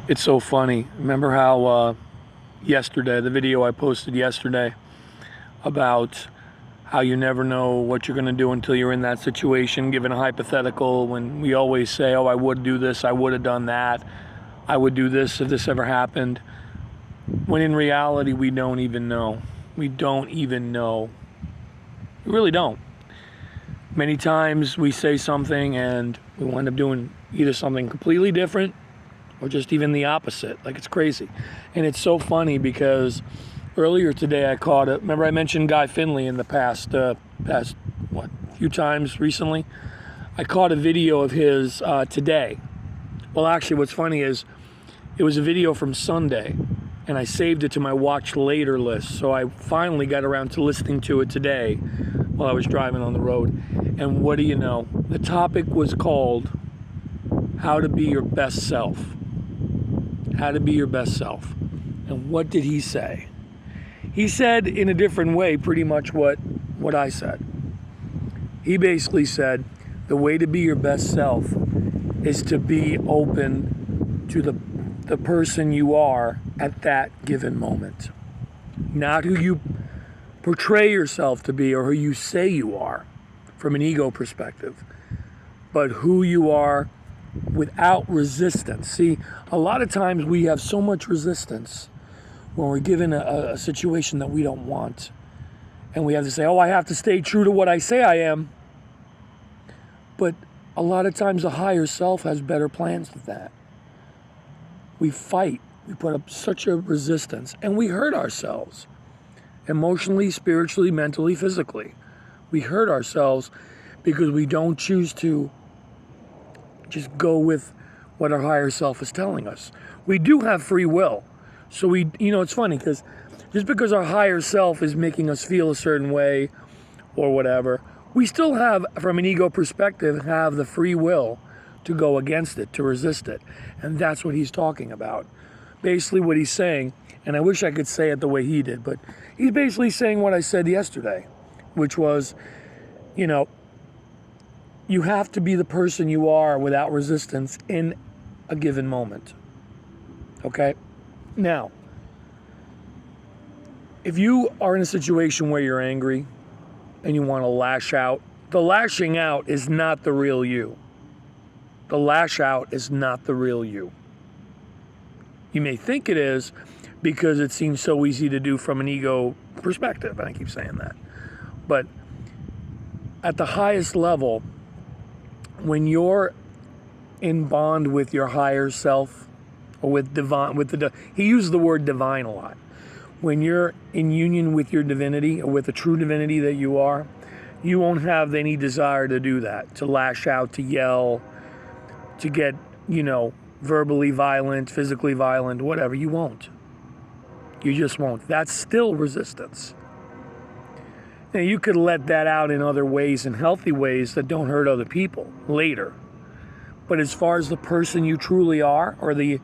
It's so funny. Remember how yesterday, the video I posted yesterday about how you never know what you're going to do until you're in that situation, given a hypothetical, when we always say, oh, I would do this, I would have done that, I would do this if this ever happened. When in reality, we don't even know. We don't even know. We really don't. Many times we say something and we wind up doing either something completely different or just even the opposite. Like, it's crazy. And it's so funny because earlier today I caught it. Remember I mentioned Guy Finley in the past few times recently? I caught a video of his today. Well, actually, what's funny is it was a video from Sunday, and I saved it to my watch later list. So I finally got around to listening to it today while I was driving on the road. And what do you know? The topic was called How to Be Your Best Self. How to be your best self. And what did he say? He said in a different way pretty much what I said. He basically said the way to be your best self is to be open to the person you are at that given moment. Not who you portray yourself to be or who you say you are from an ego perspective, but who you are without resistance. See, a lot of times we have so much resistance when we're given a situation that we don't want. And we have to say, oh, I have to stay true to what I say I am. But a lot of times the higher self has better plans than that. We fight. We put up such a resistance. And we hurt ourselves. Emotionally, spiritually, mentally, physically. We hurt ourselves because we don't choose to just go with what our higher self is telling us. We do have free will. So it's funny because just because our higher self is making us feel a certain way or whatever, we still have, from an ego perspective, have the free will to go against it, to resist it. And that's what he's talking about. Basically what he's saying, and I wish I could say it the way he did, but he's basically saying what I said yesterday, which was, you have to be the person you are without resistance in a given moment. Okay? Now, if you are in a situation where you're angry and you want to lash out, the lashing out is not the real you. The lash out is not the real you. You may think it is because it seems so easy to do from an ego perspective, and I keep saying that. But at the highest level, when you're in bond with your higher self, or with divine, he used the word divine a lot. When you're in union with your divinity, or with the true divinity that you are, you won't have any desire to do that, to lash out, to yell, to get, verbally violent, physically violent, whatever. You won't. You just won't. That's still resistance. Now, you could let that out in other ways, in healthy ways that don't hurt other people later. But as far as the person you truly are, or the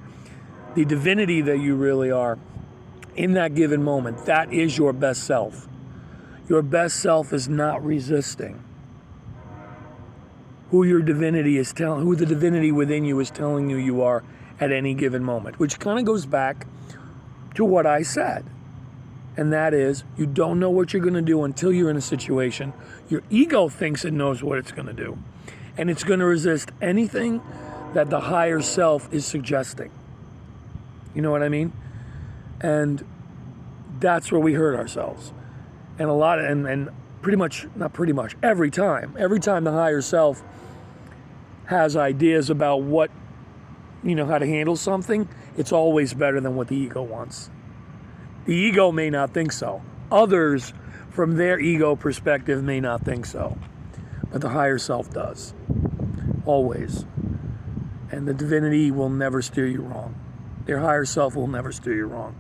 divinity that you really are, in that given moment, that is your best self. Your best self is not resisting who the divinity within you is telling you are at any given moment, which kind of goes back to what I said. And that is, you don't know what you're going to do until you're in a situation. Your ego thinks it knows what it's going to do. And it's going to resist anything that the higher self is suggesting. You know what I mean? And that's where we hurt ourselves. And every time the higher self has ideas about how to handle something, it's always better than what the ego wants. The ego may not think so. Others, from their ego perspective, may not think so. But the higher self does. Always. And the divinity will never steer you wrong. Their higher self will never steer you wrong.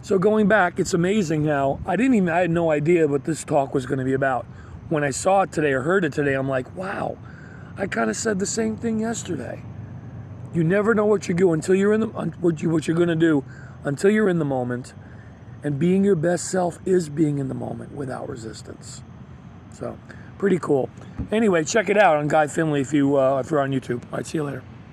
So going back, it's amazing how I had no idea what this talk was going to be about. When I saw it today or heard it today, I'm like, wow, I kind of said the same thing yesterday. You never know what you do until you're what you're going to do until you're in the moment. And being your best self is being in the moment without resistance. So, pretty cool. Anyway, check it out on Guy Finley if you're on YouTube. All right, see you later.